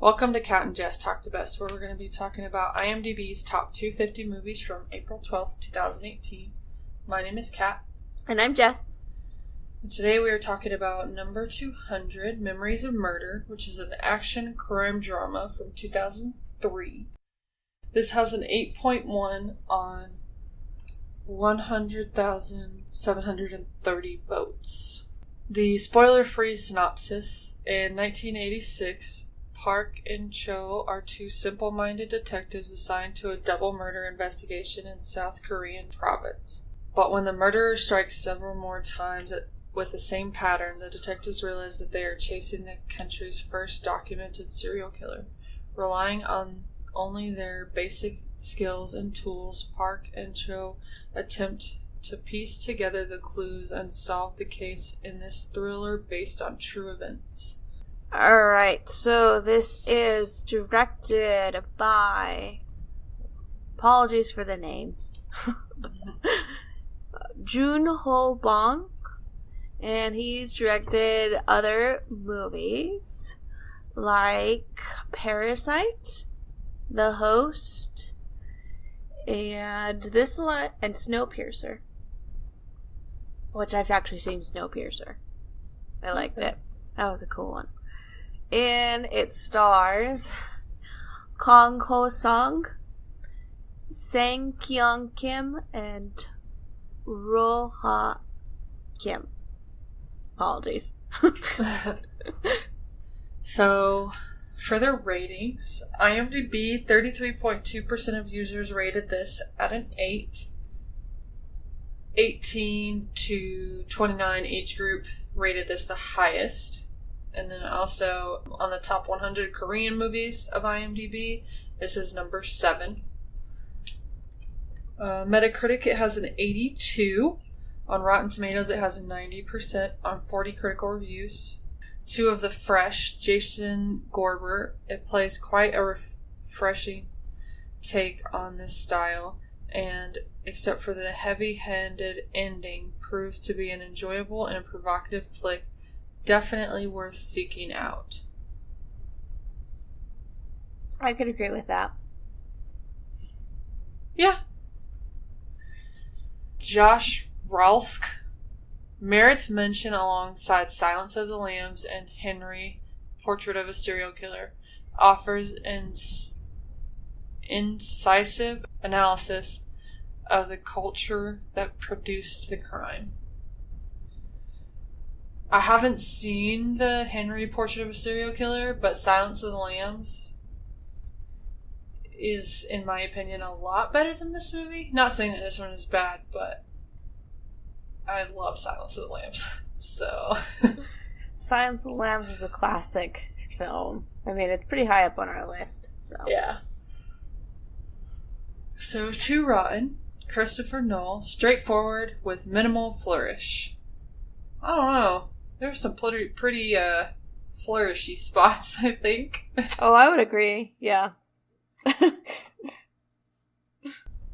Welcome to Cat and Jess Talk the Best, where we're going to be talking about IMDb's top 250 movies from April 12th, 2018. My name is Kat. And I'm Jess. And today we are talking about number 200, Memories of Murder, which is an action crime drama from 2003. This has an 8.1 on 100,730 votes. The spoiler-free synopsis: in 1986, Park and Cho are two simple-minded detectives assigned to a double murder investigation in South Korean province. But when the murderer strikes several more times with the same pattern, the detectives realize that they are chasing the country's first documented serial killer. Relying on only their basic skills and tools, Park and Cho attempt to piece together the clues and solve the case in this thriller based on true events. Alright, so this is directed by... Apologies for the names. Jun-ho Bong. And he's directed other movies like Parasite, The Host, and this one, and Snowpiercer. Which I've actually seen Snowpiercer. I liked it. That was a cool one. And it stars Kang-ho Sung, Sang Kyung Kim, and Roi-ha Kim. Apologies. So, for their ratings, IMDb, 33.2% of users rated this at an 8. 18 to 29 age group rated this the highest. And then also on the top 100 Korean movies of IMDb, this is number 7. Metacritic, it has an 82. On Rotten Tomatoes, it has a 90% on 40 critical reviews. 2 of the fresh, Jason Gorber. It plays quite a refreshing take on this style, and except for the heavy-handed ending, proves to be an enjoyable and provocative flick, definitely worth seeking out. I could agree with that. Yeah. Josh Ralsk merits mention alongside Silence of the Lambs and Henry, Portrait of a Serial Killer. Offers incisive analysis of the culture that produced the crime. I haven't seen the Henry, Portrait of a Serial Killer, but Silence of the Lambs is, in my opinion, a lot better than this movie. Not saying that this one is bad, but I love Silence of the Lambs. So Silence of the Lambs is a classic film. I mean, it's pretty high up on our list. So yeah. So, Too Rotten, Christopher Noll, straightforward with minimal flourish. I don't know. There's some pretty flourishy spots, I think. Oh, I would agree. Yeah.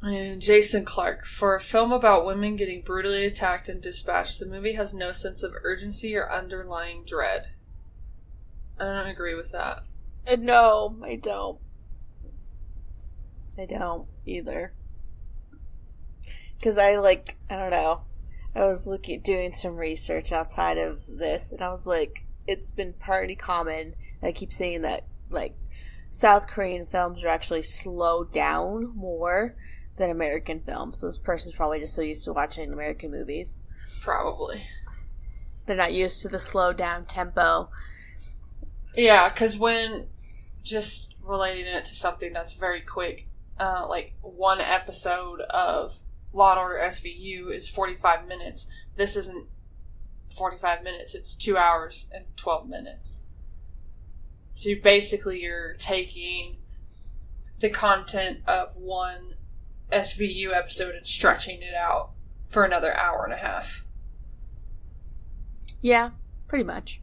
And Jason Clark. For a film about women getting brutally attacked and dispatched, the movie has no sense of urgency or underlying dread. I don't agree with that. No, I don't. I don't either. Because I don't know. I was doing some research outside of this, and I was like, it's been pretty common. I keep saying that, South Korean films are actually slowed down more than American films. So this person's probably just so used to watching American movies. Probably. They're not used to the slowed down tempo. Yeah, because when just relating it to something that's very quick, one episode of Law & Order SVU is 45 minutes. This isn't 45 minutes. It's 2 hours and 12 minutes. So you're taking the content of one SVU episode and stretching it out for another hour and a half. Yeah, pretty much.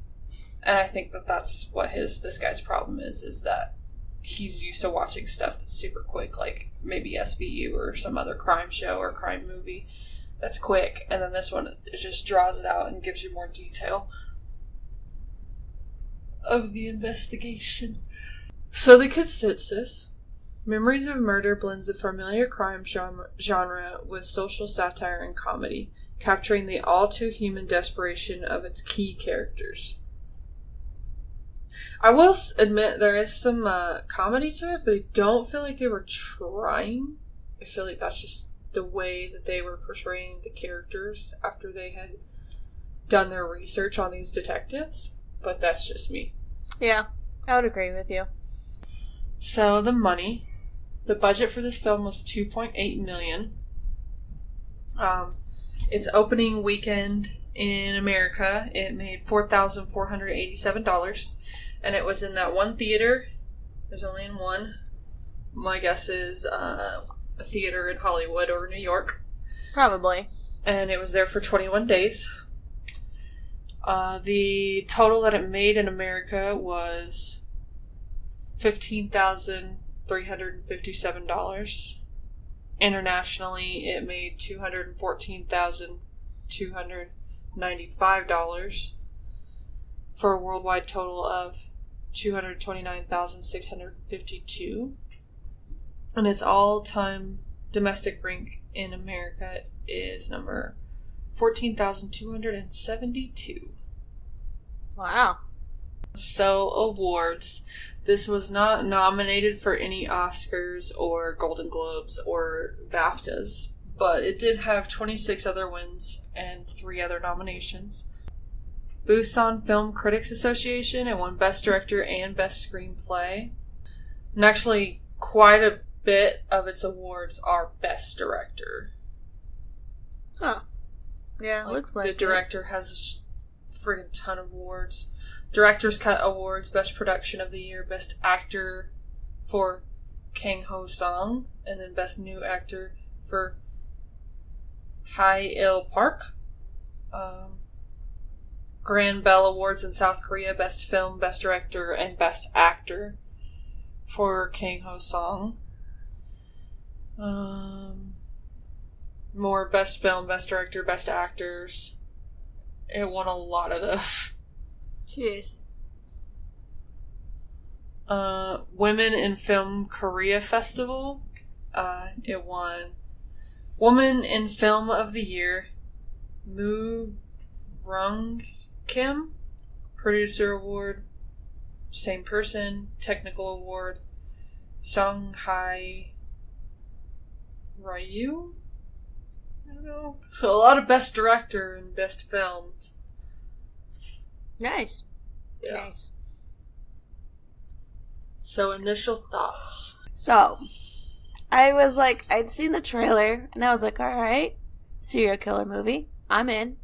And I think that's what this guy's problem is that he's used to watching stuff that's super quick, like maybe SVU or some other crime show or crime movie that's quick, and then this one, it just draws it out and gives you more detail of the investigation. So the consensus: Memories of Murder blends the familiar crime genre with social satire and comedy, capturing the all-too-human desperation of its key characters. I will admit there is some comedy to it, but I don't feel like they were trying. I feel like that's just the way that they were portraying the characters after they had done their research on these detectives. But that's just me. Yeah, I would agree with you. So the money. The budget for this film was $2.8 million. Its opening weekend in America, it made $4,487. And it was in that one theater. There's only in one. My guess is a theater in Hollywood or New York. Probably. And it was there for 21 days. The total that it made in America was $15,357. Internationally, it made $214,295 for a worldwide total of $229,652. And its all-time domestic rank in America is number 14,272. Wow. So, awards. This was not nominated for any Oscars or Golden Globes or BAFTAs, but it did have 26 other wins and 3 other nominations. Busan Film Critics Association, it won Best Director and Best Screenplay. And actually, quite a bit of its awards are Best Director. Huh. Yeah, it looks like the director has a friggin' ton of awards. Director's Cut Awards, Best Production of the Year, Best Actor for Kang-ho Song, and then Best New Actor for Hae-il Park. Grand Bell Awards in South Korea, Best Film, Best Director, and Best Actor for Kang-ho Song. More Best Film, Best Director, Best Actors. It won a lot of those. Jeez. Women in Film Korea Festival. It won Woman in Film of the Year, Moo Rung Kim, Producer Award, same person, Technical Award, Songhai Ryu? I don't know. So a lot of Best Director and Best Films. Nice. Yeah. Nice. So, initial thoughts. So, I was like, I'd seen the trailer, and I was like, alright, serial killer movie. I'm in.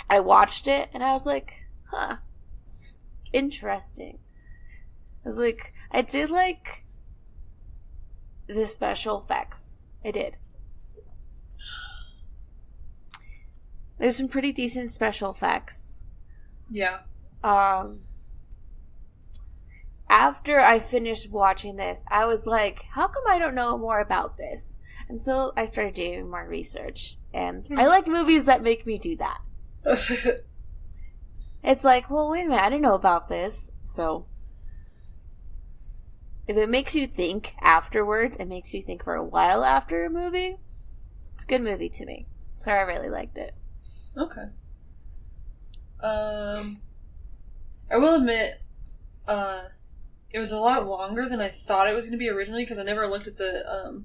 I watched it, and I was like, huh, it's interesting. I was like, I did like the special effects. I did. There's some pretty decent special effects. Yeah. After I finished watching this, I was like, how come I don't know more about this? And so I started doing more research. And I like movies that make me do that. It's like, well, wait a minute, I didn't know about this. So, if it makes you think afterwards, it makes you think for a while after a movie, it's a good movie to me. So I really liked it. Okay. I will admit, it was a lot longer than I thought it was going to be originally, because I never looked at the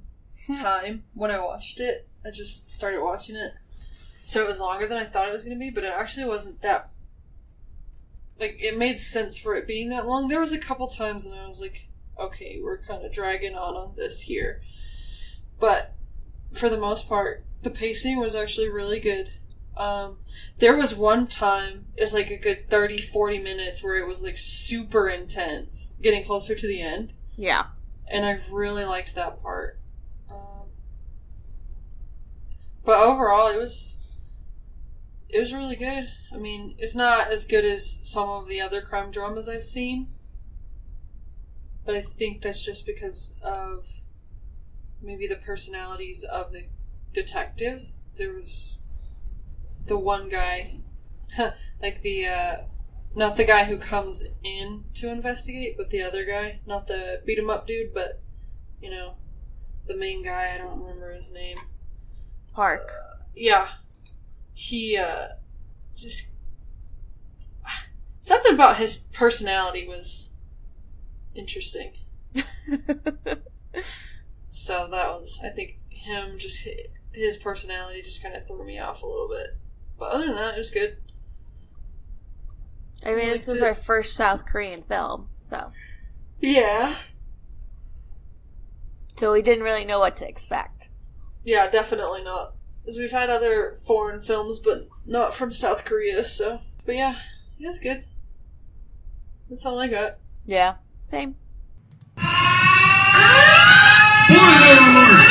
time when I watched it. I just started watching it. So it was longer than I thought it was going to be, but it actually wasn't that... Like, it made sense for it being that long. There was a couple times and I was like, okay, we're kind of dragging on this here. But, for the most part, the pacing was actually really good. There was one time, it was like a good 30-40 minutes where it was like super intense, getting closer to the end. Yeah. And I really liked that part. But overall, it was really good. I mean, it's not as good as some of the other crime dramas I've seen. But I think that's just because of maybe the personalities of the detectives. There was the one guy, like the, not the guy who comes in to investigate, but the other guy, not the beat 'em up dude, but, you know, the main guy, I don't remember his name. Park. Yeah. He, just... Something about his personality was interesting. So that was, I think, him just... His personality just kind of threw me off a little bit. But other than that, it was good. I mean, this is our first South Korean film, so... Yeah. So we didn't really know what to expect. Yeah, definitely not. Because we've had other foreign films, but not from South Korea, so... But yeah, it was good. That's all I got. Yeah, same. Spoiler alert!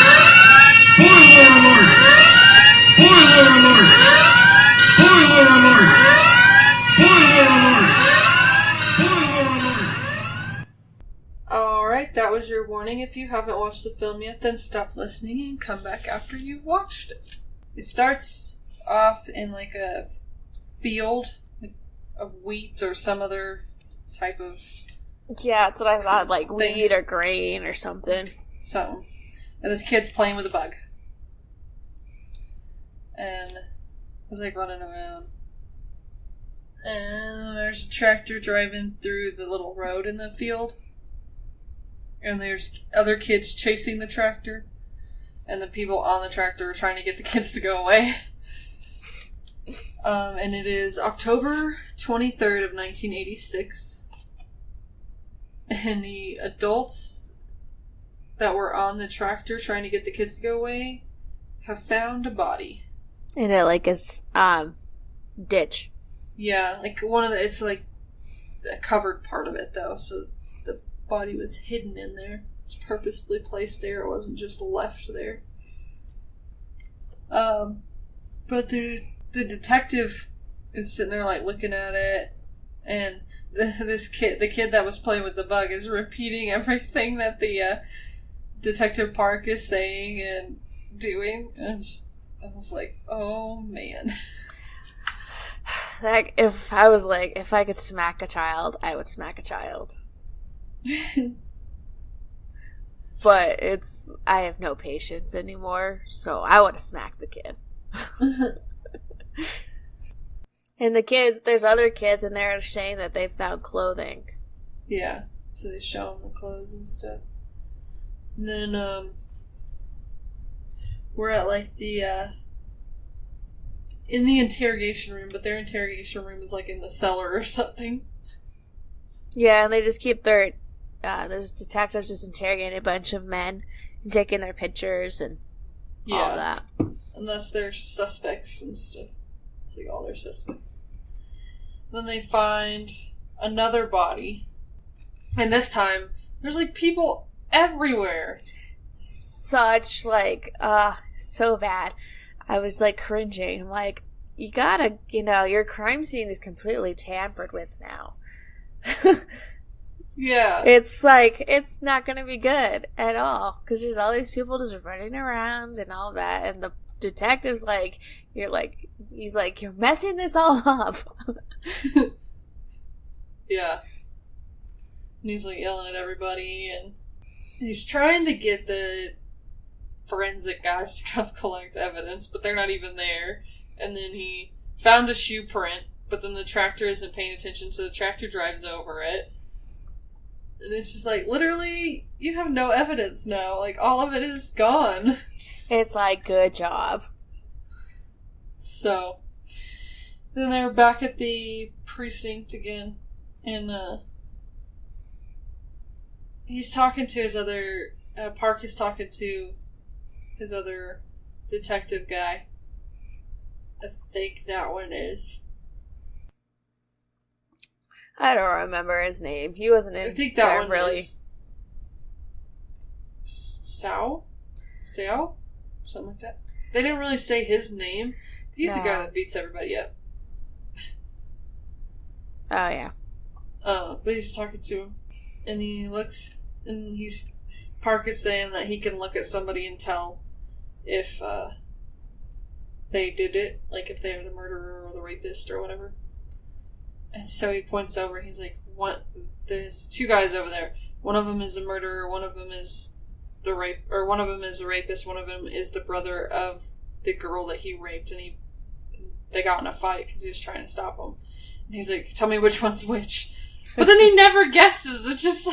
Spoiler alert! Spoiler alert! Spoiler alert! Spoiler alert! Spoiler alert! Alright, that was your warning. If you haven't watched the film yet, then stop listening and come back after you've watched it. It starts off in like a field of wheat or some other type of... Yeah, that's what I thought, like thing. wheat or grain or something. Something. And this kid's playing with a bug. And he's like running around. And there's a tractor driving through the little road in the field. And there's other kids chasing the tractor. And the people on the tractor are trying to get the kids to go away. And it is October 23rd of 1986. And the adults that were on the tractor trying to get the kids to go away have found a body. In it, like, a, ditch. Yeah, like it's like a covered part of it, though, so the body was hidden in there. It's purposefully placed there, it wasn't just left there. But the detective is sitting there, like, looking at it, and the kid that was playing with the bug is repeating everything that the Detective Park is saying and doing, and I was like, oh man. Like, if I could smack a child, I would smack a child. But I have no patience anymore, so I want to smack the kid. And there's other kids, and they're saying that they found clothing. Yeah, so they show them the clothes and stuff. And then, we're at, like, in the interrogation room, but their interrogation room is, like, in the cellar or something. Yeah, and they just keep those detectives just interrogating a bunch of men and taking their pictures and all that. Unless they're suspects and stuff. It's like all their suspects. Then they find another body. And this time, there's, like, people everywhere. Such, like, so bad. I was, like, cringing. I'm like, you gotta, your crime scene is completely tampered with now. Yeah. It's like, it's not gonna be good at all. Because there's all these people just running around and all that. And the detective's like, he's like, you're messing this all up. Yeah. And he's, like, yelling at everybody, and he's trying to get the forensic guys to come collect evidence, but they're not even there. And then he found a shoe print, but then the tractor isn't paying attention, so the tractor drives over it. And it's just like, literally, you have no evidence now. Like, all of it is gone. It's like, good job. So, then they're back at the precinct again, and, he's talking to his other, Park is talking to his other detective guy. I think that one is. I don't remember his name. He wasn't in. I think that one really. is Sao? Something like that. They didn't really say his name. He's the guy that beats everybody up. Oh, yeah. But he's talking to him. And he looks, and Park is saying that he can look at somebody and tell if, they did it. Like, if they were the murderer or the rapist or whatever. And so he points over, he's like, "What? There's 2 guys over there. One of them is a murderer, one of them is one of them is a rapist, one of them is the brother of the girl that he raped, and they got in a fight because he was trying to stop him." And he's like, "Tell me which one's which." But then he never guesses. It just,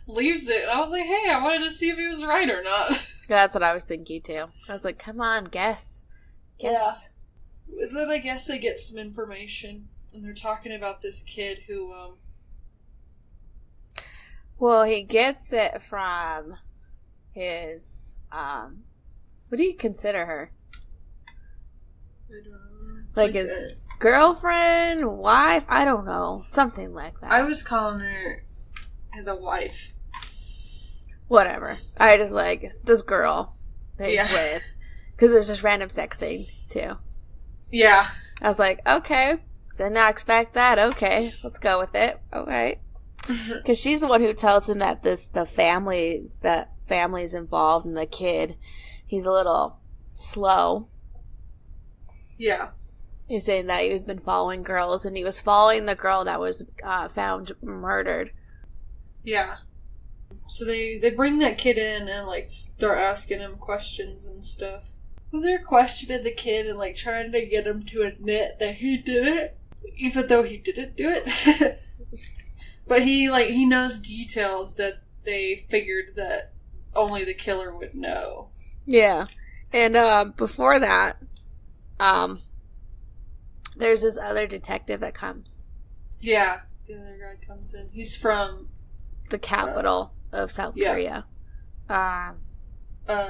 leaves it. And I was like, hey, I wanted to see if he was right or not. Yeah, that's what I was thinking, too. I was like, come on, guess. Guess. Yeah. Then I guess they get some information. And they're talking about this kid who, Well, he gets it from his, what do you consider her? I don't know. Like his girlfriend, wife, I don't know. Something like that. I was calling her the wife. Whatever. I just like this girl that he's with. Because there's just random sex scene, too. Yeah. I was like, okay. Did not expect that. Okay. Let's go with it. Okay. Because she's the one who tells him that the family's involved and the kid, he's a little slow. Yeah. He's saying that he's been following girls, and he was following the girl that was found murdered. Yeah. So they bring that kid in and, start asking him questions and stuff. Well, they're questioning the kid and, trying to get him to admit that he did it, even though he didn't do it. But he knows details that they figured that only the killer would know. Yeah. And before that, there's this other detective that comes. Yeah, the other guy comes in. He's from the capital of South Korea.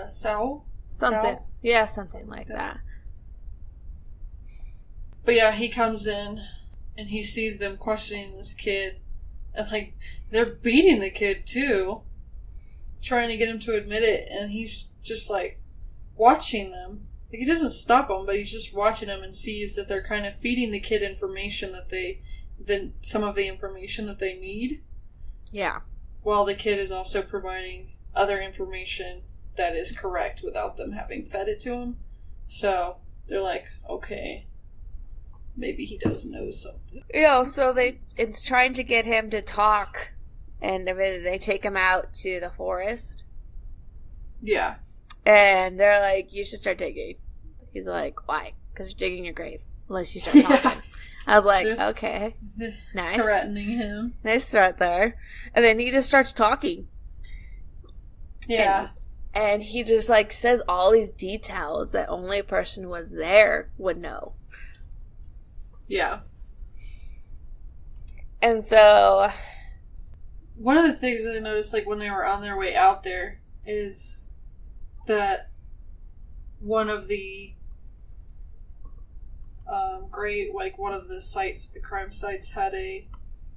Seoul? Something. Seoul? Yeah, something like that. But yeah, he comes in and he sees them questioning this kid. And they're beating the kid too. Trying to get him to admit it. And he's just watching them. He doesn't stop them, but he's just watching them and sees that they're kind of feeding the kid information some of the information that they need. Yeah. While the kid is also providing other information that is correct without them having fed it to him. So they're like, okay, maybe he does know something. Yeah, so it's trying to get him to talk, and they take him out to the forest. Yeah. And they're like, you should start digging. He's like, why? Because you're digging your grave. Unless you start talking. I was like, okay. Nice. Threatening him. Nice threat there. And then he just starts talking. Yeah. And he just, says all these details that only a person who was there would know. Yeah. And so... one of the things that I noticed, when they were on their way out there, is that one of the one of the sites, the crime sites, had a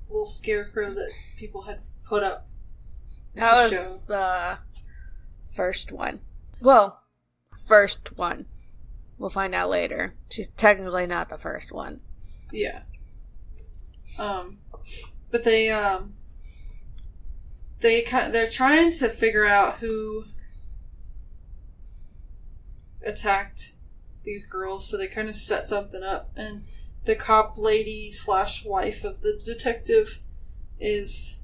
little scarecrow that people had put up. That was the first one. Well, first one. We'll find out later. She's technically not the first one. Yeah. But they're trying to figure out who attacked these girls, so they kind of set something up, and the cop lady / wife of the detective is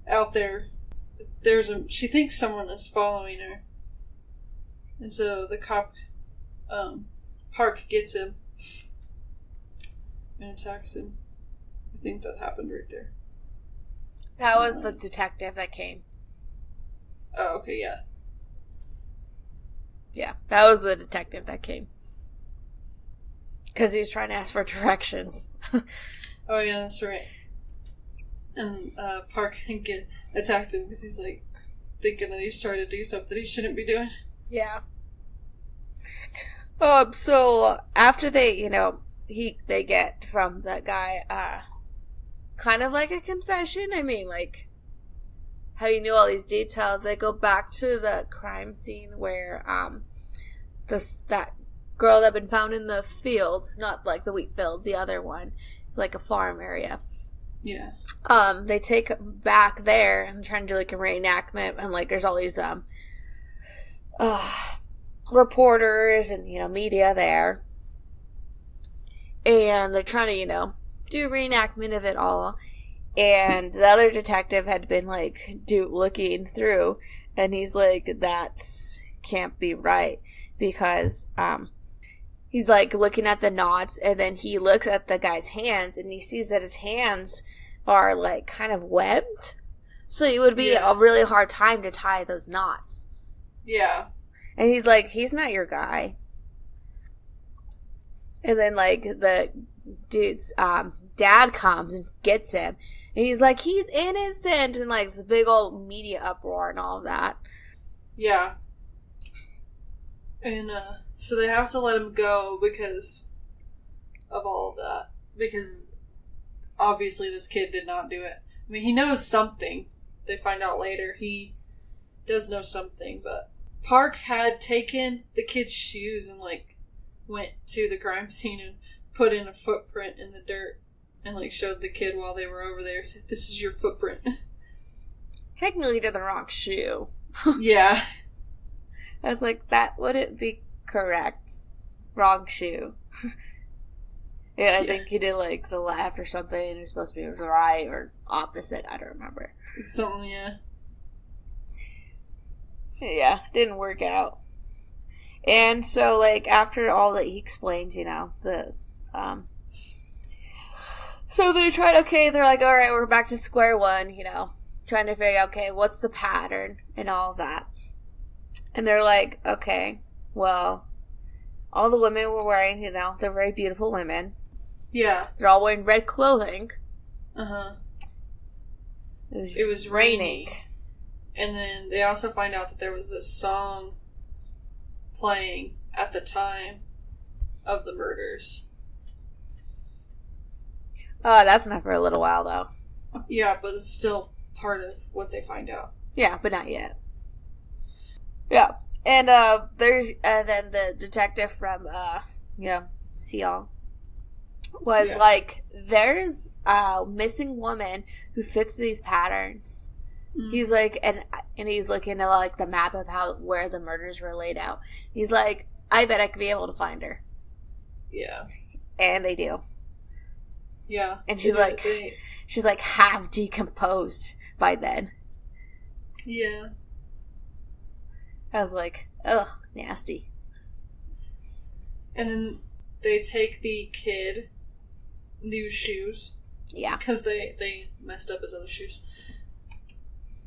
out there. She thinks someone is following her, and so the cop, Park, gets him and attacks him. I think that happened right there. That was the detective that came. Oh, okay, yeah. Yeah, that was the detective that came. Because he was trying to ask for directions. Oh, yeah, that's right. And Park attacked him because he's thinking that he's trying to do something he shouldn't be doing. Yeah. So after they get from that guy, kind of like a confession. I mean, how you knew all these details. They go back to the crime scene where that girl that had been found in the fields, not the wheat field, the other one, a farm area. Yeah. They take it back there and trying to do a reenactment, and there's all these reporters and media there, and they're trying to do a reenactment of it all. And the other detective had been, like, looking through, and he's like, that can't be right. Because, he's, like, looking at the knots, and then he looks at the guy's hands, and he sees that his hands are, like, kind of webbed. So it would be a really hard time to tie those knots. Yeah. And he's like, he's not your guy. And then, like, the dude's dad comes and gets him. And he's like, he's innocent. And, like, this big old media uproar and all of that. Yeah. And, so they have to let him go because of all of that. Because, obviously, this kid did not do it. I mean, he knows something. They find out later. He does know something, but Park had taken the kid's shoes and, like, went to the crime scene and put in a footprint in the dirt and, like, showed the kid while they were over there. Said, "This is your footprint." Technically did the wrong shoe. Yeah. I was like, that wouldn't be correct. Wrong shoe. I think he did, like, the left or something, and it was supposed to be the right or opposite. I don't remember. Something, yeah. Yeah, didn't work out. And so, like, after all that he explains, you know, so they tried, they're like, alright, we're back to square one, you know, trying to figure out, okay, what's the pattern and all of that. And they're like, okay, well, all the women were wearing, you know, they're very beautiful women. Yeah. They're all wearing red clothing. Uh-huh. It was raining. And then they also find out that there was this song playing at the time of the murders. That's not for a little while, though. Yeah, but it's still part of what they find out. Yeah, but not yet. Yeah. And, there's, then the detective from, Seattle was like, there's a missing woman who fits these patterns. Mm-hmm. He's like, and he's looking at, like, the map of where the murders were laid out. He's like, I bet I could be able to find her. Yeah. And they do. Yeah. And she's like half decomposed by then. Yeah. I was like, ugh, nasty. And then they take the kid new shoes. Yeah. Because they messed up his other shoes.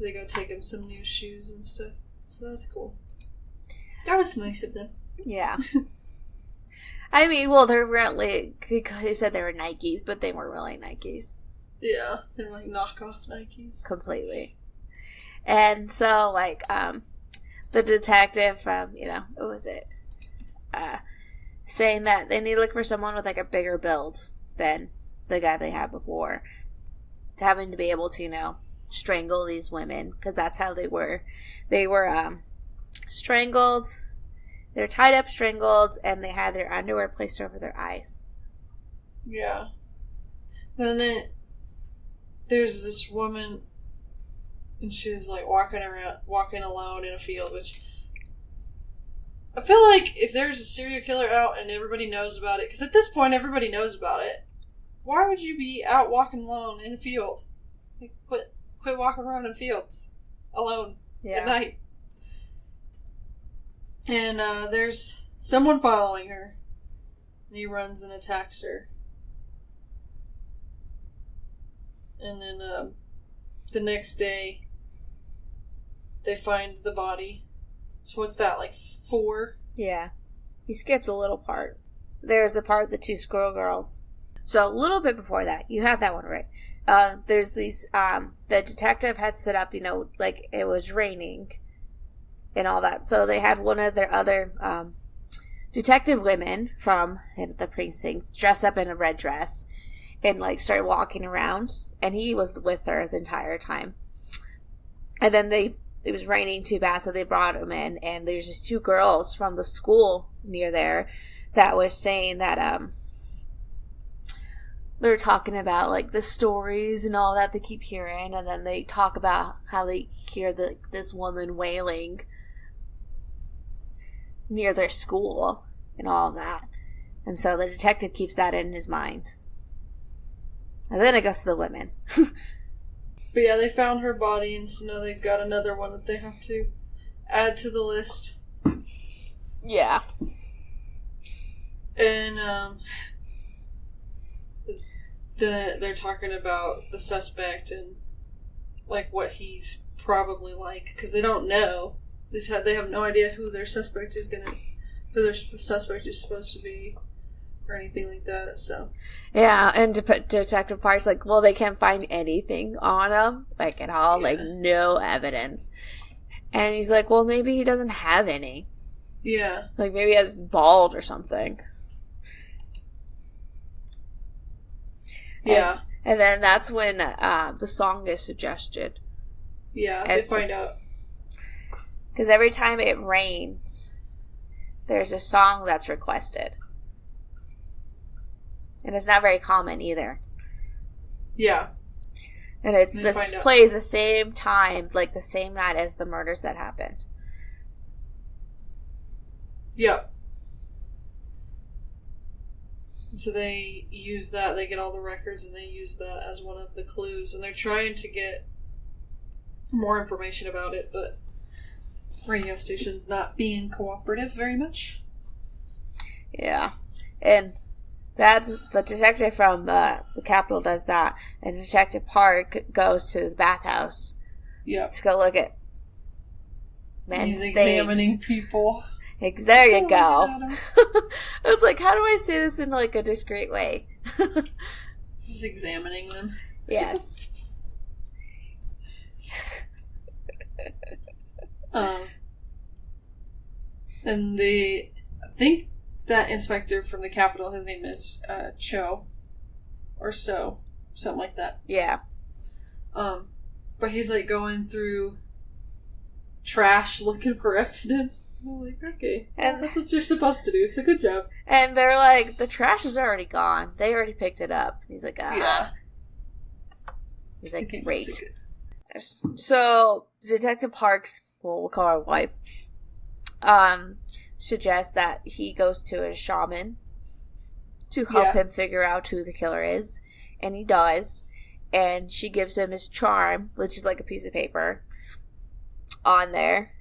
They go take him some new shoes and stuff. So that's cool. That was nice of them. Yeah. I mean, well, they're really... They said they were Nikes, but they weren't really Nikes. Yeah. They're like knockoff Nikes. Completely. And so, like, the detective from, what was it? Saying that they need to look for someone with, like, a bigger build than the guy they had before. Having to be able to, strangle these women. Because that's how they were. They were, strangled. They're tied up, strangled, and they had their underwear placed over their eyes. Yeah. Then there's this woman, and she's like walking alone in a field, which I feel like if there's a serial killer out and everybody knows about it, because at this point everybody knows about it, why would you be out walking alone in a field? Like, quit walking around in fields alone at night. And there's someone following her. And he runs and attacks her. And then the next day, they find the body. So what's that, like 4? Yeah. You skipped a little part. There's the part of the 2 squirrel girls. So a little bit before that, you have that one right. There's these, the detective had set up, like it was raining. And all that. So they had one of their other detective women from the precinct dress up in a red dress and like start walking around. And he was with her the entire time. And then it was raining too bad, so they brought him in. And there's just 2 girls from the school near there that was saying that they're talking about like the stories and all that they keep hearing. And then they talk about how they hear this woman wailing near their school and all of that. And so the detective keeps that in his mind. And then it goes to the women. But yeah, they found her body, and so now they've got another one that they have to add to the list. Yeah. And, they're talking about the suspect and, like, what he's probably like, because they don't know. They have no idea who their suspect is supposed to be, or anything like that, so. Yeah, and Detective Park's like, well, they can't find anything on him, like, at all, like, no evidence. And he's like, well, maybe he doesn't have any. Yeah. Like, maybe he has bald or something. Yeah. And then that's when the song is suggested. Yeah, they find out. Because every time it rains, there's a song that's requested. And it's not very common either. Yeah. And this plays the same time, like the same night as the murders that happened. Yep. So they use that, they get all the records, and they use that as one of the clues. And they're trying to get more information about it, but radio station's not being cooperative very much. Yeah. And that's the detective from the Capitol does that. And Detective Park goes to the bathhouse. Yep. To go look at men's He's examining people. There you go. I was like, how do I say this in like a discreet way? Just examining them. Yes. And I think that inspector from the Capitol, his name is Cho, or So, something like that. Yeah. But he's like going through trash looking for evidence. I'm like, okay, and that's what you're supposed to do. So good job. And they're like, the trash is already gone. They already picked it up. He's like, yeah. He's like, great. So Detective Parks, well, we'll call her wife, suggests that he goes to a shaman to help him figure out who the killer is, and he does. And she gives him his charm, which is like a piece of paper on there,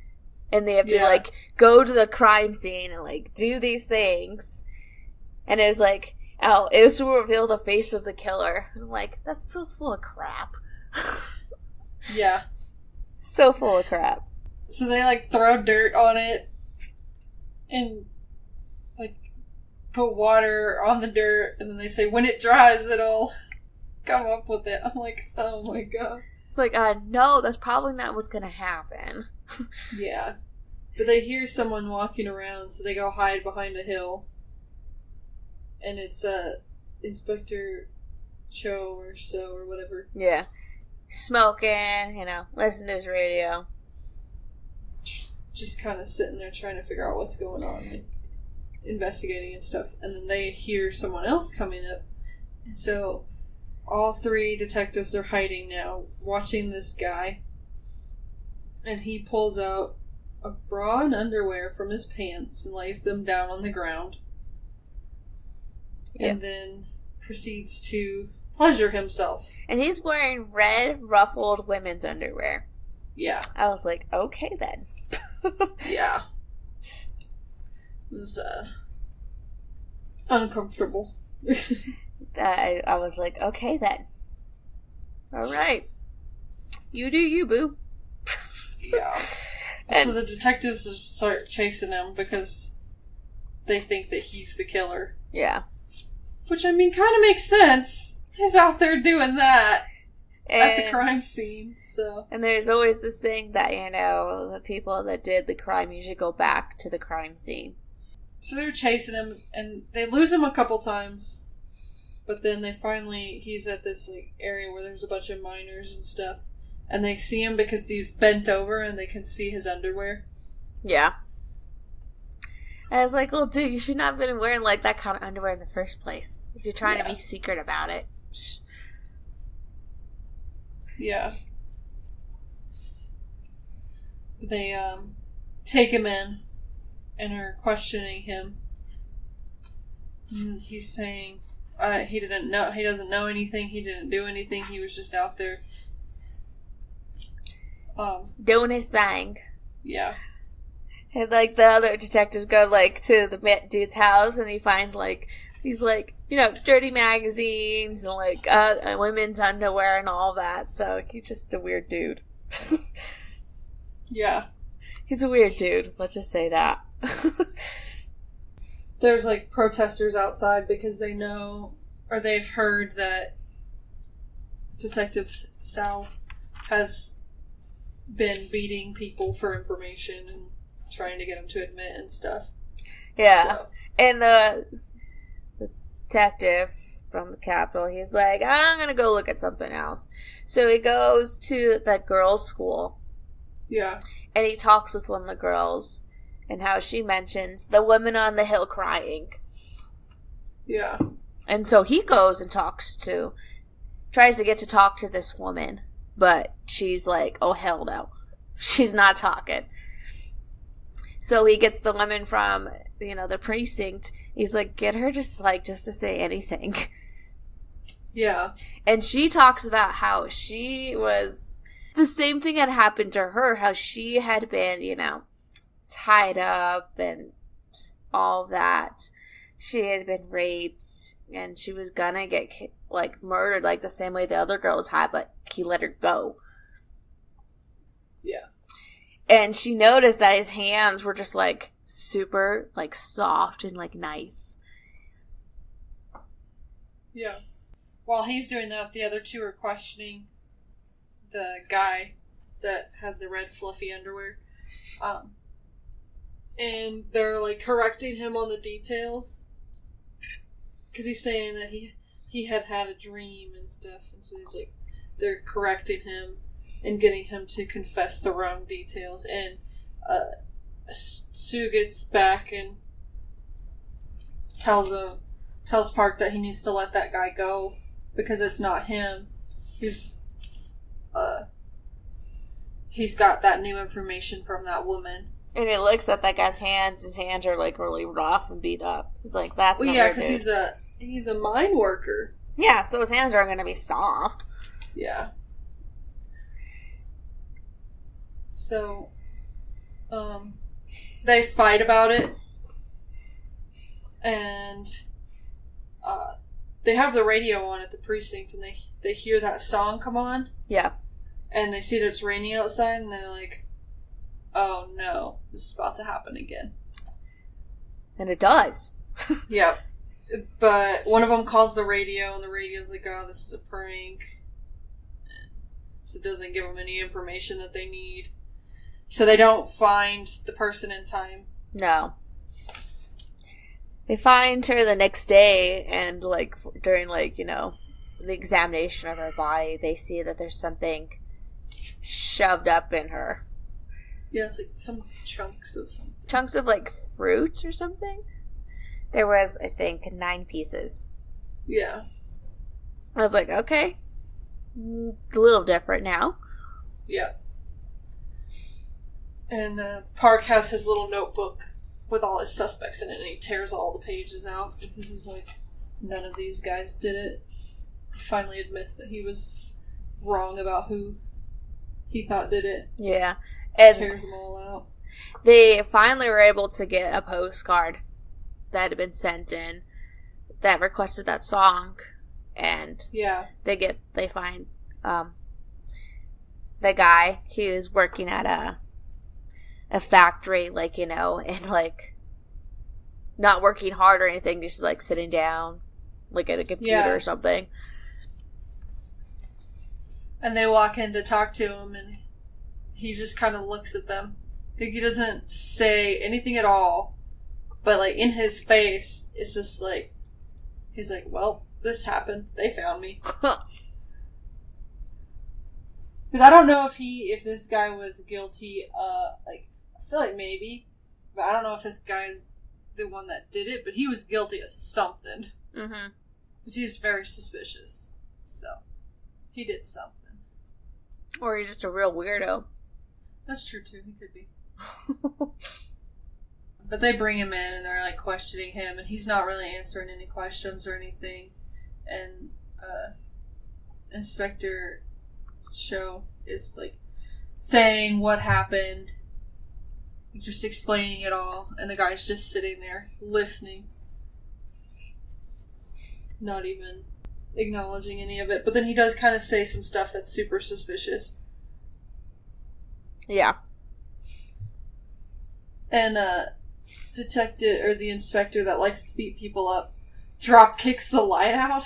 and they have to like go to the crime scene and like do these things, and it's like, oh, it was to reveal the face of the killer. I'm like, that's so full of crap. Yeah, so full of crap. So they like throw dirt on it and like put water on the dirt, and then they say when it dries it'll come up with it. I'm like, oh my god. It's like, no, that's probably not what's gonna happen. Yeah. But they hear someone walking around, so they go hide behind a hill. And it's, Inspector Cho or So or whatever. Yeah. Smoking, listen to his radio. Just kind of sitting there trying to figure out what's going on, like, investigating and stuff. And then they hear someone else coming up. And so all three detectives are hiding now, watching this guy. And he pulls out a bra and underwear from his pants and lays them down on the ground. Yep. And then proceeds to pleasure himself. And he's wearing red, ruffled women's underwear. Yeah. I was like, okay then. Yeah. It was, uncomfortable. I was like, okay then. Alright. You do you, boo. Yeah. So the detectives start chasing him because they think that he's the killer. Yeah. Which, I mean, kind of makes sense. He's out there doing that at the crime scene, so. And there's always this thing that, the people that did the crime usually go back to the crime scene. So they're chasing him, and they lose him a couple times. But then he's at this like area where there's a bunch of miners and stuff. And they see him because he's bent over and they can see his underwear. Yeah. And I was like, well, dude, you should not have been wearing like that kind of underwear in the first place. If you're trying to be secret about it. Yeah. They take him in and are questioning him. And he's saying, he doesn't know anything, he didn't do anything, he was just out there doing his thing. Yeah. And, like, the other detectives go, like, to the dude's house, and he finds, like, these, like, you know, dirty magazines, and, like, women's underwear and all that, so he's just a weird dude. Yeah. He's a weird dude, let's just say that. There's, like, protesters outside because they know, or they've heard that Detective Sal has been beating people for information and trying to get them to admit and stuff. Yeah. So. And the detective from the Capitol, he's like, I'm gonna go look at something else. So he goes to that girls' school. Yeah. And he talks with one of the girls and how she mentions the women on the hill crying. Yeah. And so he goes and tries to get to talk to this woman. But she's like, oh, hell no. She's not talking. So he gets the woman from, you know, the precinct. He's like, get her just to say anything. Yeah. And she talks about how she was, the same thing had happened to her, how she had been, you know, tied up and all that. She had been raped and she was gonna get, like, murdered like the same way the other girls had, but he let her go. Yeah. And she noticed that his hands were just, like, super, like, soft and, like, nice. Yeah. While he's doing that, the other two are questioning the guy that had the red fluffy underwear. And they're, like, correcting him on the details. Because he's saying that he had a dream and stuff. And so he's like, they're correcting him and getting him to confess the wrong details. And Sue gets back and tells Park that he needs to let that guy go because it's not him. He's got that new information from that woman. And he looks at that guy's hands. His hands are, like, really rough and beat up. He's like, that's not yeah, because he's a mine worker. Yeah, so his hands aren't going to be soft. Yeah. So, they fight about it, and they have the radio on at the precinct, and they hear that song come on. Yeah. And they see that it's raining outside, and they're like, oh no, this is about to happen again. And it does. Yeah. But one of them calls the radio, and the radio's like, oh, this is a prank. So it doesn't give them any information that they need. So they don't find the person in time. No. They find her the next day, and, like, during, like, you know, the examination of her body, they see that there's something shoved up in her. Yeah, it's like some chunks of something. Chunks of, like, fruit or something? There was, I think, 9 pieces. Yeah. I was like, okay. A little different now. Yeah. And Park has his little notebook with all his suspects in it, and he tears all the pages out because he's like, none of these guys did it. He finally admits that he was wrong about who he thought did it. Yeah. And tears them all out. They finally were able to get a postcard that had been sent in that requested that song, and yeah, they find the guy. He was working at a factory, like, you know, and, like, not working hard or anything, just, like, sitting down, like, at a computer or something. And they walk in to talk to him, and he just kind of looks at them. He doesn't say anything at all, but, like, in his face, it's just like, he's like, well, this happened. They found me. Because I don't know if this guy was guilty, like, I feel like maybe, but I don't know if this guy's the one that did it, but he was guilty of something. Mm-hmm. Because he's very suspicious. So, he did something. Or he's just a real weirdo. That's true, too. He could be. But they bring him in, and they're, like, questioning him, and he's not really answering any questions or anything. and Inspector Cho is like saying what happened, just explaining it all, and the guy's just sitting there listening, not even acknowledging any of it. But then he does kind of say some stuff that's super suspicious. Yeah. And detective, or the inspector that likes to beat people up, drop kicks the light out.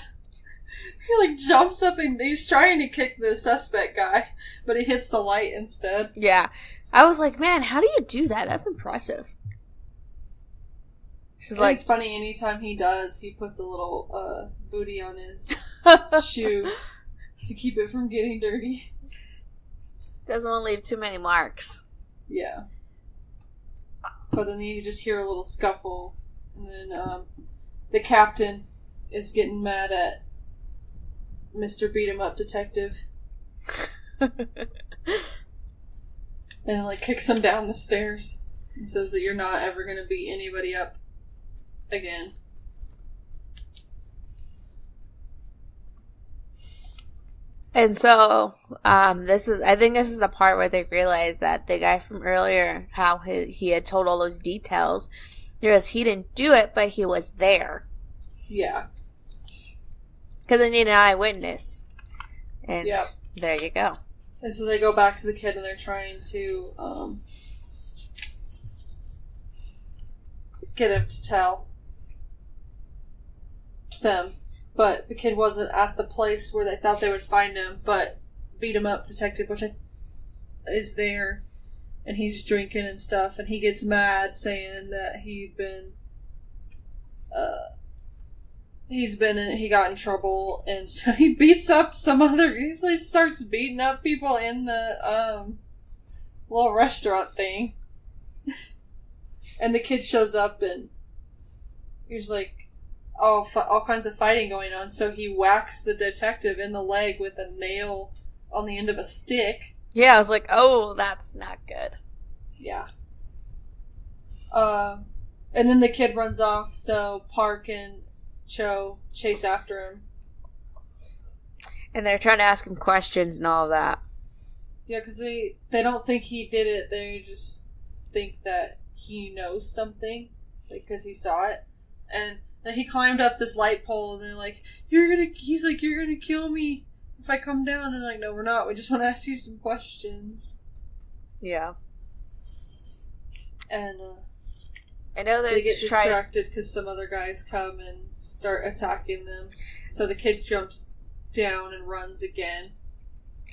He like jumps up and he's trying to kick the suspect guy, but he hits the light instead. Yeah. I was like, man, how do you do that? That's impressive. She's like, it's funny, anytime he does, he puts a little booty on his shoe to keep it from getting dirty. Doesn't want to leave too many marks. Yeah. But then you just hear a little scuffle, and then the captain is getting mad at Mr. Beat-em-up Detective. And like kicks him down the stairs and says that you're not ever going to beat anybody up again. And so, I think this is the part where they realize that the guy from earlier, how he had told all those details, because he didn't do it, but he was there. Yeah. Because they need an eyewitness. And yep. There you go. And so they go back to the kid and they're trying to get him to tell them. But the kid wasn't at the place where they thought they would find him, but Beat-em-up Detective, is there, and he's drinking and stuff, and he gets mad saying that he got in trouble, and so he beats up he starts beating up people in the little restaurant thing. And the kid shows up and he's like, all kinds of fighting going on, so he whacks the detective in the leg with a nail on the end of a stick. Yeah, I was like, oh, that's not good. Yeah. And then the kid runs off, so Park and Cho chase after him. And they're trying to ask him questions and all of that. Yeah, because they don't think he did it, they just think that he knows something, because he saw it. And he climbed up this light pole, and they're like, he's like, you're gonna kill me if I come down. And I'm like, no, we're not. We just want to ask you some questions. Yeah. And, I know they get distracted because some other guys come and start attacking them. So the kid jumps down and runs again.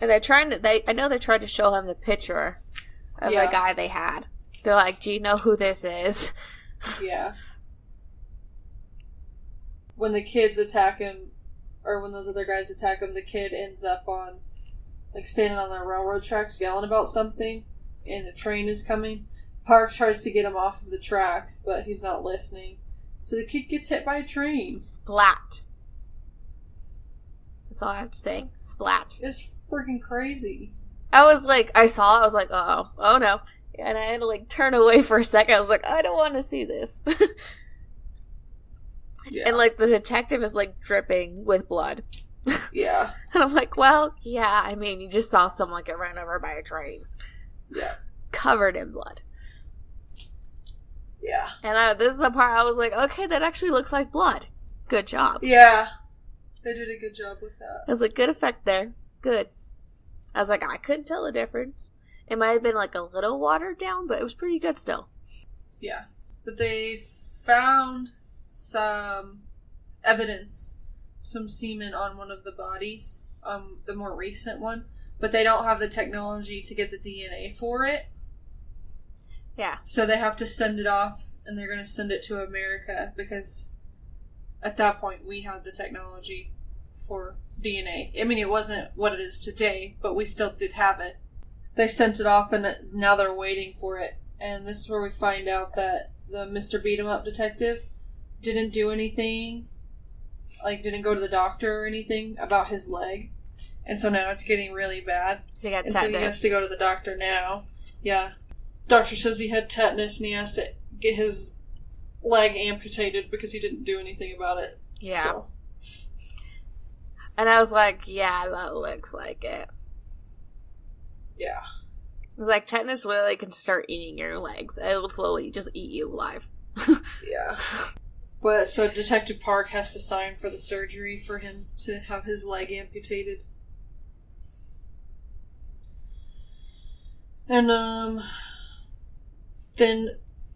And I know they tried to show him the picture of the guy they had. They're like, do you know who this is? Yeah. When the kids attack him, or when those other guys attack him, the kid ends up standing on the railroad tracks yelling about something, and the train is coming. Park tries to get him off of the tracks, but he's not listening. So the kid gets hit by a train. Splat. That's all I have to say. Splat. It's freaking crazy. I was like, I was like, oh no. And I had to turn away for a second. I was like, I don't want to see this. Yeah. And the detective is dripping with blood. Yeah. And I'm like, well, yeah, I mean, you just saw someone get run over by a train. Yeah. Covered in blood. Yeah. And this is the part I was like, okay, that actually looks like blood. Good job. Yeah. They did a good job with that. I was like, good effect there. Good. I was like, I couldn't tell the difference. It might have been a little watered down, but it was pretty good still. Yeah. But they found some evidence, some semen on one of the bodies, the more recent one, but they don't have the technology to get the DNA for it. Yeah. So they have to send it off, and they're going to send it to America, because at that point we had the technology for DNA. I mean, it wasn't what it is today, but we still did have it. They sent it off, and now they're waiting for it. And this is where we find out that the Mr. Beat-em-up Detective didn't do anything, didn't go to the doctor or anything about his leg. And so now it's getting really bad. So he got and tetanus. So he has to go to the doctor now. Yeah. Doctor says he had tetanus and he has to get his leg amputated because he didn't do anything about it. Yeah. So. And I was like, yeah, that looks like it. Yeah. It was like, tetanus really can start eating your legs. It will slowly just eat you alive. Yeah. But so Detective Park has to sign for the surgery for him to have his leg amputated. And, then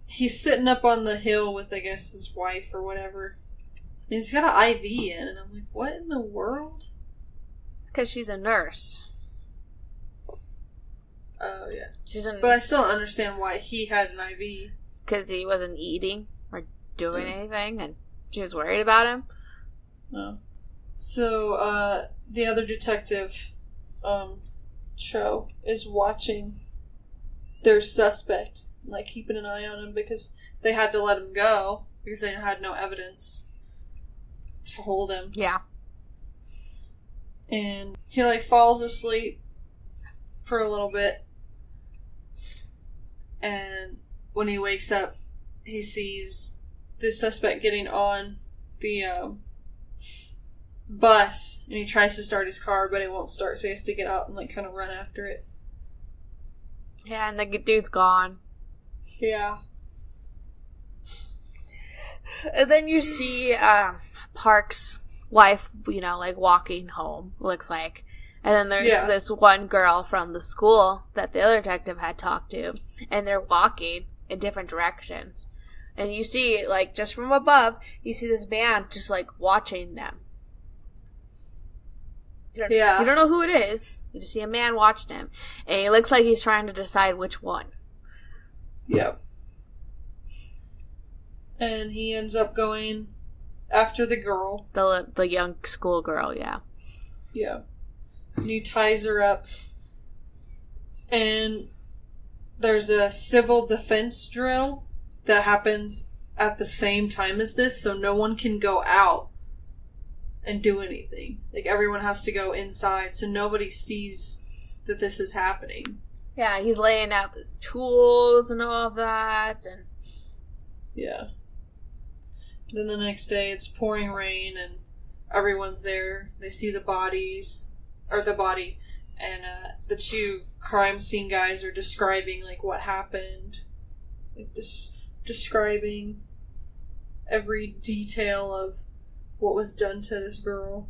he's sitting up on the hill with, I guess, his wife or whatever. And he's got an IV in, and I'm like, what in the world? It's because she's a nurse. Oh, yeah. She's a... But I still don't understand why he had an IV. Because he wasn't eating or doing anything, and she was worried about him. Oh. So, the other detective, Cho, is watching their suspect, like, keeping an eye on him because they had to let him go because they had no evidence to hold him. Yeah. And he, like, falls asleep for a little bit. And when he wakes up, he sees the suspect getting on the bus, and he tries to start his car, but it won't start, so he has to get out and, like, kind of run after it. Yeah, and the dude's gone. Yeah. And then you see Park's wife, you know, like, walking home, looks like. And then there's this one girl from the school that the other detective had talked to, and they're walking in different directions. And you see, like, just from above, you see this man just, like, watching them. You don't know who it is. You just see a man watching him. And he looks like he's trying to decide which one. Yep. And he ends up going after the girl. The young schoolgirl, yeah. Yeah. And he ties her up. And there's a civil defense drill that happens at the same time as this, so no one can go out and do anything. Like, everyone has to go inside, so nobody sees that this is happening. Yeah, he's laying out his tools and all of that, and... Yeah. Then the next day, it's pouring rain, and everyone's there. They see the bodies, or the body, and the two crime scene guys are describing, like, what happened. Like, describing every detail of what was done to this girl.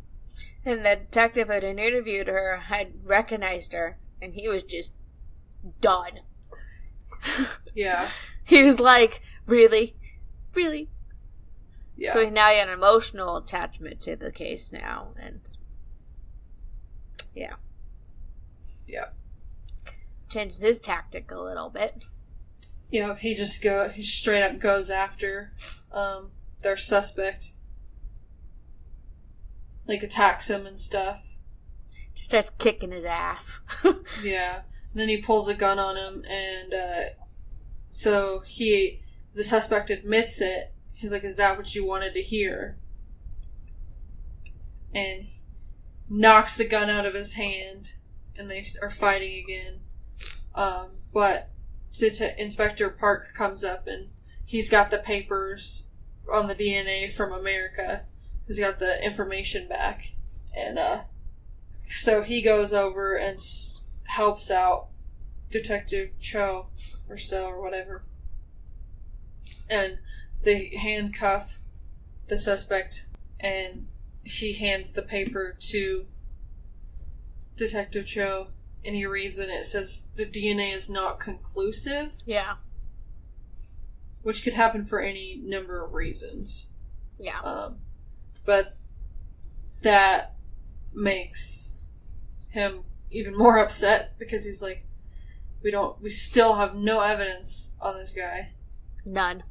And the detective that had interviewed her had recognized her, and he was just done. Yeah. He was like, really? Really? Yeah. So now he had an emotional attachment to the case now, and yeah. Yeah. Changes his tactic a little bit. Yeah, he straight up goes after their suspect. Like, attacks him and stuff. Just starts kicking his ass. Yeah. And then he pulls a gun on him, and so the suspect admits it. He's like, is that what you wanted to hear? And knocks the gun out of his hand, and they are fighting again. But Inspector Park comes up, and he's got the papers on the DNA from America. He's got the information back. And so he goes over and helps out Detective Cho or whatever. And they handcuff the suspect, and he hands the paper to Detective Cho, and he reads it, and it says the DNA is not conclusive. Yeah. Which could happen for any number of reasons. Yeah. But that makes him even more upset, because he's like, we still have no evidence on this guy. None.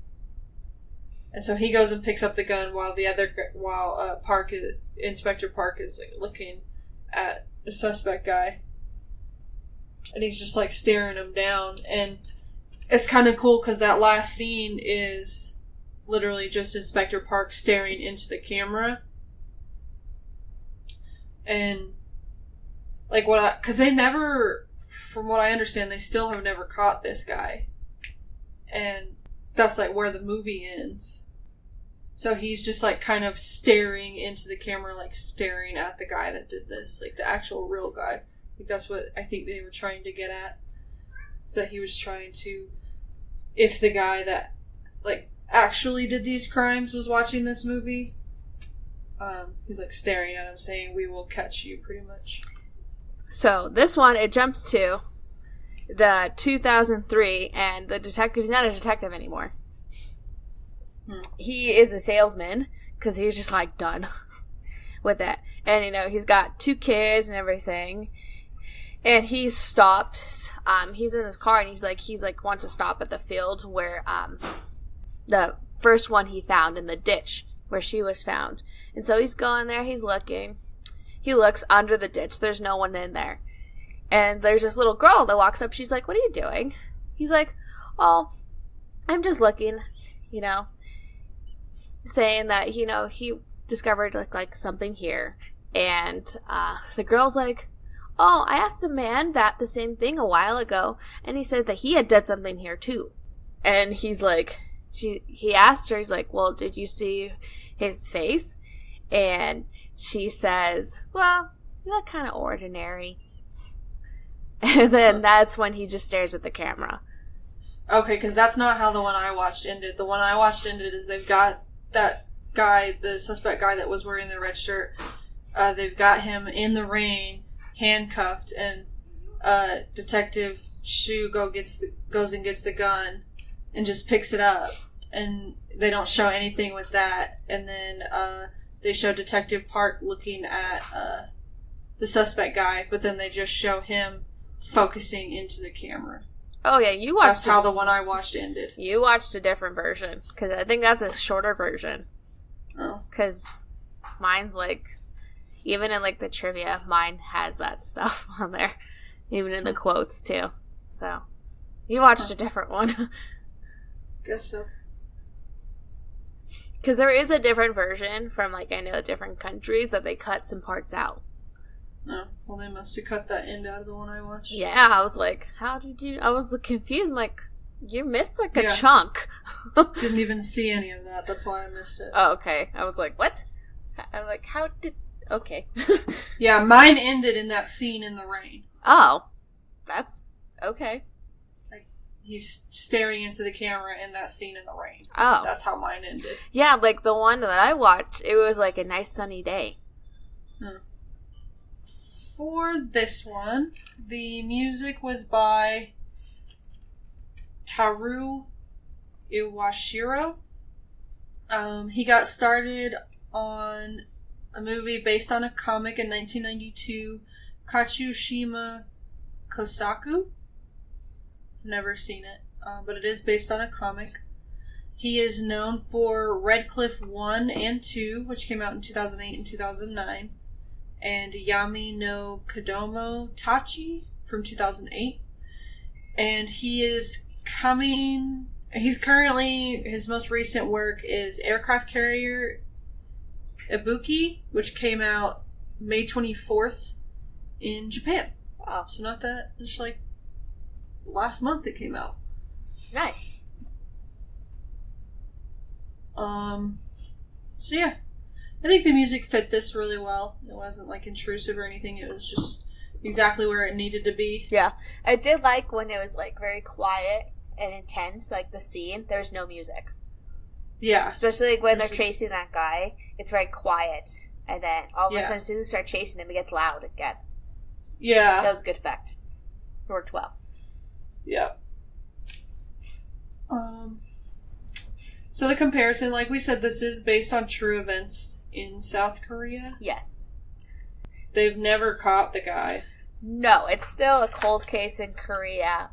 And so he goes and picks up the gun while Inspector Park is, like, looking at the suspect guy. And he's just, like, staring him down. And it's kind of cool because that last scene is literally just Inspector Park staring into the camera. And, like, because they never, from what I understand, they still have never caught this guy. And that's, like, where the movie ends. So he's just, like, kind of staring into the camera, like, staring at the guy that did this. Like, the actual real guy. Like, that's what I think they were trying to get at. Is that he was trying to... If the guy that, like, actually did these crimes was watching this movie, he's, like, staring at him saying, "We will catch you," pretty much. So, this one, it jumps to the 2003, and the detective's not a detective anymore. He is a salesman, because he's just, like, done with it. And, you know, he's got 2 kids and everything. And he's stopped. He's in his car, and he's like, wants to stop at the field where, the first one he found in the ditch, where she was found. And so he's going there, he's looking. He looks under the ditch, there's no one in there. And there's this little girl that walks up, she's like, "What are you doing?" He's like, "Oh, I'm just looking," you know. Saying that, you know, he discovered like something here. And the girl's like, "Oh, I asked a man that the same thing a while ago, and he said that he had done something here too." And he's like, he asked her, he's like, "Well, did you see his face?" And she says, "Well, you look kind of ordinary." And then that's when he just stares at the camera. Okay, because that's not how the one I watched ended. The one I watched ended is they've got that guy, the suspect guy that was wearing the red shirt, they've got him in the rain, handcuffed, and Detective Shu goes and gets the gun and just picks it up, and they don't show anything with that. And then they show Detective Park looking at the suspect guy, but then they just show him focusing into the camera. Oh yeah, you watched. That's how the one I watched ended. You watched a different version, because I think that's a shorter version. Oh, because mine's like, even in like the trivia, mine has that stuff on there, even in the quotes too. So, you watched a different one. Guess so. Because there is a different version from, like, I know different countries that they cut some parts out. Oh, well, they must have cut that end out of the one I watched. Yeah, I was like, how did you... I was confused. I'm like, you missed, like, a chunk. Didn't even see any of that. That's why I missed it. Oh, okay. I was like, what? I'm like, how did... Okay. Yeah, mine ended in that scene in the rain. Oh. That's... Okay. Like, he's staring into the camera in that scene in the rain. Oh. That's how mine ended. Yeah, like, the one that I watched, it was, like, a nice sunny day. For this one, the music was by Taru Iwashiro. He got started on a movie based on a comic in 1992, Katsushima Kosaku. Never seen it, but it is based on a comic. He is known for Red Cliff 1 and 2, which came out in 2008 and 2009. And Yami no Kodomo Tachi from 2008. And he's currently, his most recent work is Aircraft Carrier Ibuki, which came out May 24th in Japan. Wow, so not that, just like last month it came out. Nice. So yeah. I think the music fit this really well. It wasn't, like, intrusive or anything. It was just exactly where it needed to be. Yeah. I did like when it was, like, very quiet and intense, like, the scene. There was no music. Yeah. Especially, like, when they're chasing that guy. It's very quiet. And then, all of a sudden, as soon as they start chasing him, it gets loud again. Yeah. That was a good effect. It worked well. Yeah. So the comparison, like we said, this is based on true events in South Korea. Yes. They've never caught the guy. No, it's still a cold case in Korea.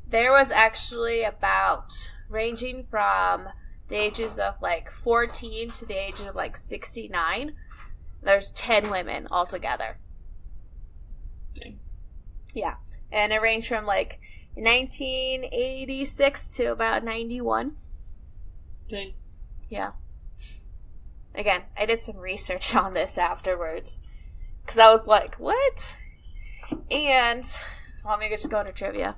There was actually about, ranging from the ages of like 14 to the ages of like 69, there's 10 women altogether. Dang. Yeah. And it ranged from like 1986 to about 91. Dang. Yeah. Again, I did some research on this afterwards. Because I was like, what? And, want me to just go into trivia?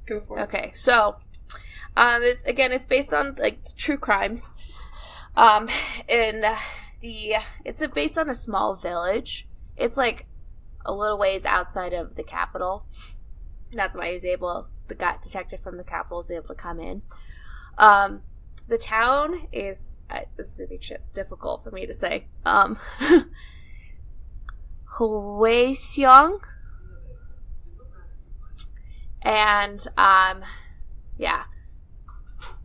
Go for it. Okay, so, It's based on like true crimes. And it's based on a small village. It's like a little ways outside of the capital. That's why the detective from the capital was able to come in. The town is, this is going to be difficult for me to say, Hwaiseong. And, yeah.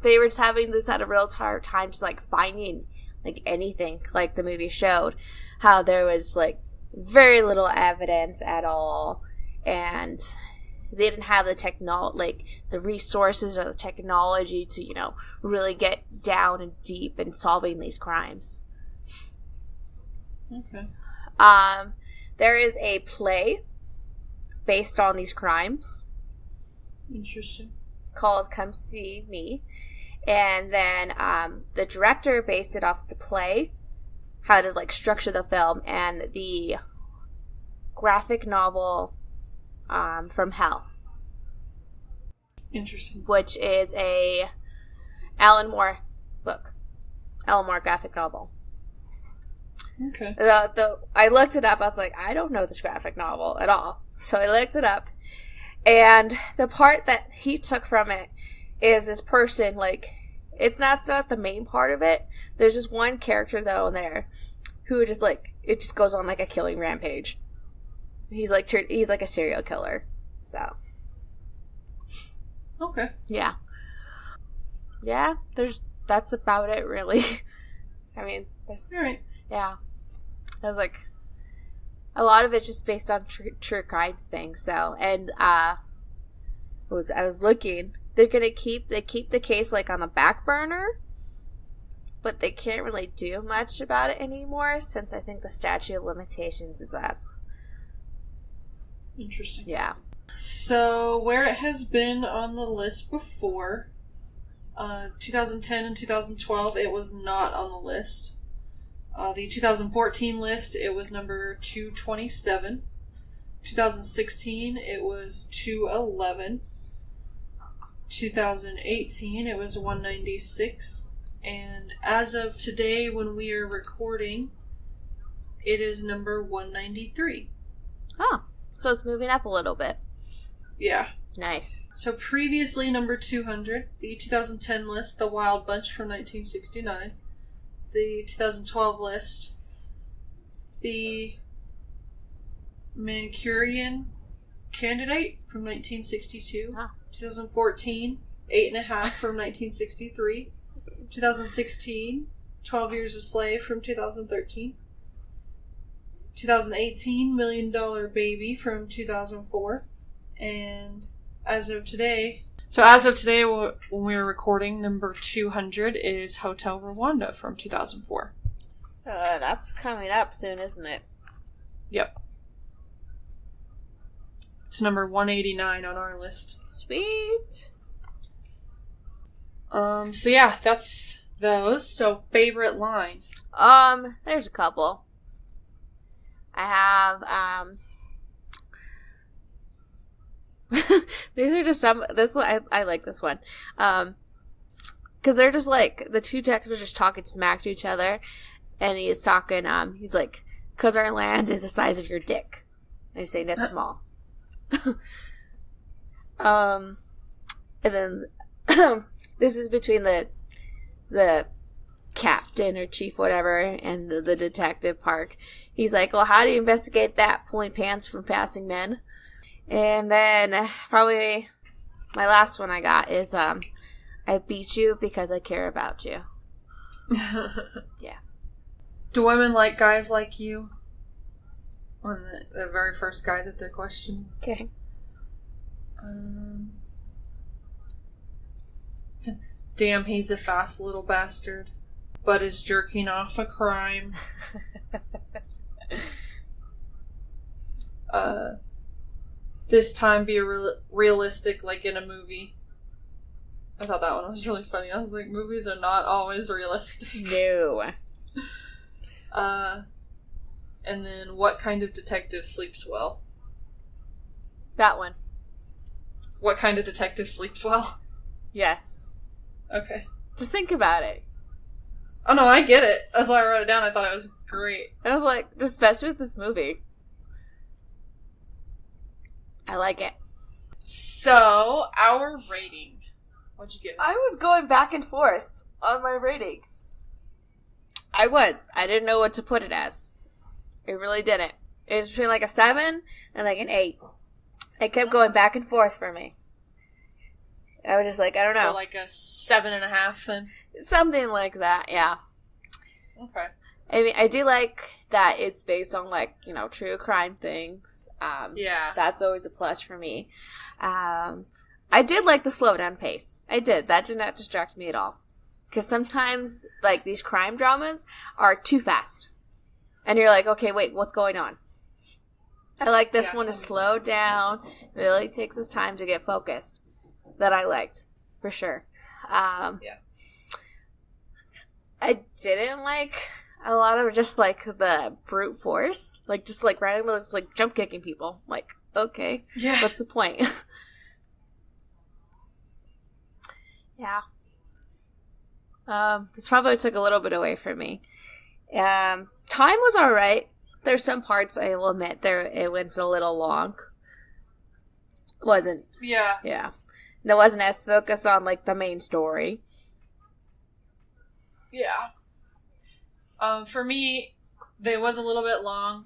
They were just having this at a real hard time just, like, finding, like, anything, like the movie showed. How there was, like, very little evidence at all. And they didn't have the resources or the technology to, you know, really get down and deep in solving these crimes. Okay. There is a play based on these crimes. Interesting. Called Come See Me. And then the director based it off the play, how to like structure the film, and the graphic novel From Hell. Interesting. Which is a Alan Moore book. Alan Moore graphic novel. Okay. I looked it up. I was like, I don't know this graphic novel at all. So I looked it up. And the part that he took from it is this person, like, it's not the main part of it. There's just one character, though, in there who just, like, it just goes on, like, a killing rampage. He's like a serial killer. So. Okay. Yeah. Yeah, that's about it, really. I mean, there's... All right. Yeah. I was like... A lot of it's just based on true crime things, so... And, I was looking... They're gonna keep the case, like, on the back burner, but they can't really do much about it anymore, since I think the statute of limitations is up. Interesting. Yeah. So, where it has been on the list before, 2010 and 2012, it was not on the list. The 2014 list, it was number 227. 2016, it was 211. 2018, it was 196. And as of today, when we are recording, it is number 193. Oh, so it's moving up a little bit. Yeah. Nice. So previously number 200, the 2010 list, The Wild Bunch from 1969. The 2012 list, The Manchurian Candidate from 1962. Ah. 2014, 8.5 from 1963. 2016, 12 Years a Slave from 2013. 2018, $1 Million Baby from 2004. And as of today, when we are recording, number 200 is Hotel Rwanda from 2004. That's coming up soon, isn't it? Yep. It's number 189 on our list. Sweet. So yeah, that's those. So favorite line. There's a couple. I have, these are just some, I like this one. Cause they're just like, the two detectives are just talking smack to each other, and he's talking, he's like, cause our land is the size of your dick. And he's saying that's small. And then, this is between the captain or chief, whatever, and the detective Park. He's like, well, how do you investigate that? Pulling pants from passing men. And then, probably, my last one I got is, I beat you because I care about you. Yeah. Do women like guys like you? On the very first guy that they're questioning. Okay. Damn, he's a fast little bastard. But is jerking off a crime? This time be realistic like in a movie. I thought that one was really funny. I was like, movies are not always realistic. No. And then, what kind of detective sleeps well? That one. What kind of detective sleeps well? Yes. Okay. Just think about it. Oh, no, I get it. That's why I wrote it down. I thought it was great. And I was like, especially with this movie. I like it. So, our rating. What'd you give it? I was going back and forth on my rating. I didn't know what to put it as. I really didn't. It was between like a 7 and like an 8. It kept going back and forth for me. I was just like, I don't know. So like a 7.5 then? Something like that, yeah. Okay. I mean, I do like that it's based on, like, you know, true crime things. Yeah. That's always a plus for me. I did like the slow down pace. I did. That did not distract me at all. Because sometimes, like, these crime dramas are too fast. And you're like, okay, wait, what's going on? I like this one to slow down. It really takes its time to get focused. That I liked, for sure. Yeah. I didn't like a lot of just, like, the brute force. Like, just, like, randomly, just, like, jump kicking people. Like, okay. Yeah. What's the point? Yeah. This probably took a little bit away from me. Time was alright. There's some parts, I will admit, it went a little long. Wasn't. Yeah. Yeah. It wasn't as focused on, like, the main story. Yeah. For me, it was a little bit long,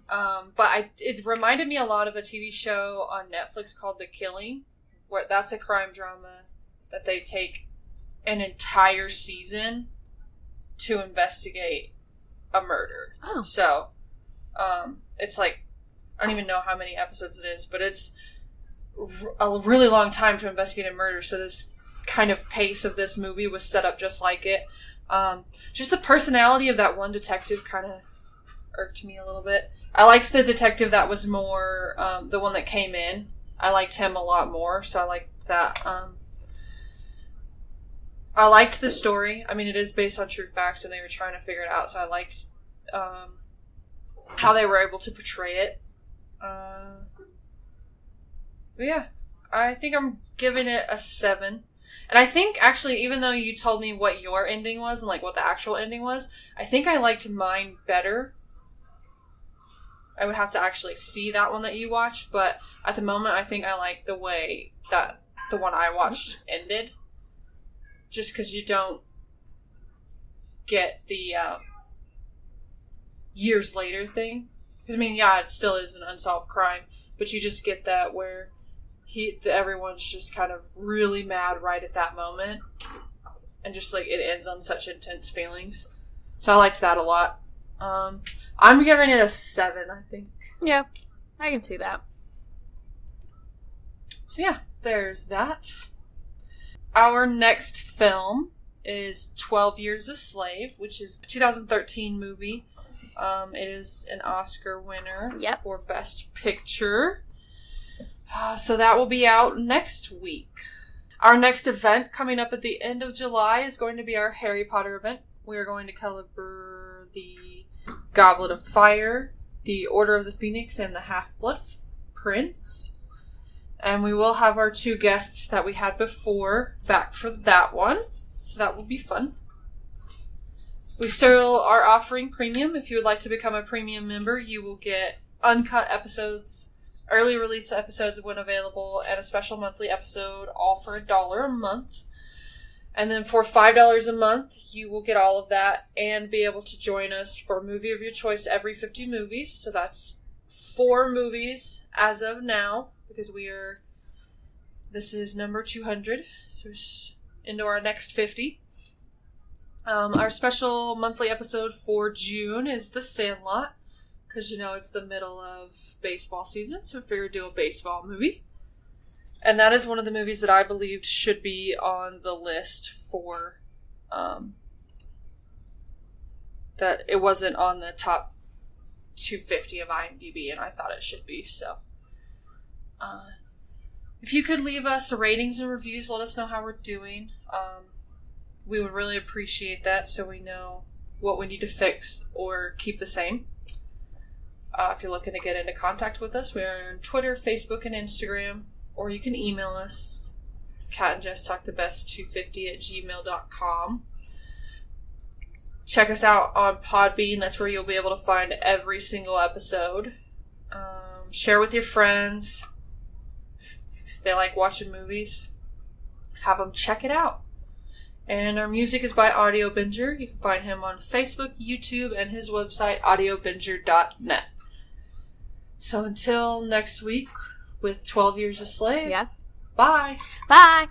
but it reminded me a lot of a TV show on Netflix called The Killing, where that's a crime drama that they take an entire season to investigate a murder. Oh. So, it's like, I don't even know how many episodes it is, but it's a really long time to investigate a murder, so this kind of pace of this movie was set up just like it. Just the personality of that one detective kind of irked me a little bit. I liked the detective that was more, the one that came in. I liked him a lot more, so I liked that. I liked the story. I mean, it is based on true facts, and they were trying to figure it out, so I liked how they were able to portray it. But yeah, I think I'm giving it a 7. And I think, actually, even though you told me what your ending was and, like, what the actual ending was, I think I liked mine better. I would have to actually see that one that you watched, but at the moment, I think I like the way that the one I watched ended. Just because you don't get the years later thing. Because, I mean, yeah, it still is an unsolved crime, but you just get that where everyone's just kind of really mad right at that moment. And just, like, it ends on such intense feelings. So I liked that a lot. I'm giving it a 7, I think. Yeah, I can see that. So yeah, there's that. Our next film is 12 Years a Slave, which is a 2013 movie. It is an Oscar winner for Best Picture. So that will be out next week. Our next event coming up at the end of July is going to be our Harry Potter event. We are going to cover the Goblet of Fire, the Order of the Phoenix, and the Half-Blood Prince. And we will have our 2 guests that we had before back for that one. So that will be fun. We still are offering premium. If you would like to become a premium member, you will get uncut episodes, early release episodes when available, and a special monthly episode, all for $1 a month. And then for $5 a month, you will get all of that and be able to join us for a movie of your choice every 50 movies. So that's 4 movies as of now, because this is number 200, so we're into our next 50. Our special monthly episode for June is The Sandlot, because, you know, it's the middle of baseball season, so we figured do a baseball movie. And that is one of the movies that I believed should be on the list for, that it wasn't on the top 250 of IMDb, and I thought it should be, so. If you could leave us ratings and reviews, let us know how we're doing. We would really appreciate that, so we know what we need to fix or keep the same. If you're looking to get into contact with us, we are on Twitter, Facebook, and Instagram, or you can email us. catandjesstalkthebest250@gmail.com. Check us out on Podbean. That's where you'll be able to find every single episode. Share with your friends. If they like watching movies, have them check it out. And our music is by Audio Binger. You can find him on Facebook, YouTube, and his website, audiobinger.net. So until next week with 12 Years a Slave. Yeah. Bye. Bye.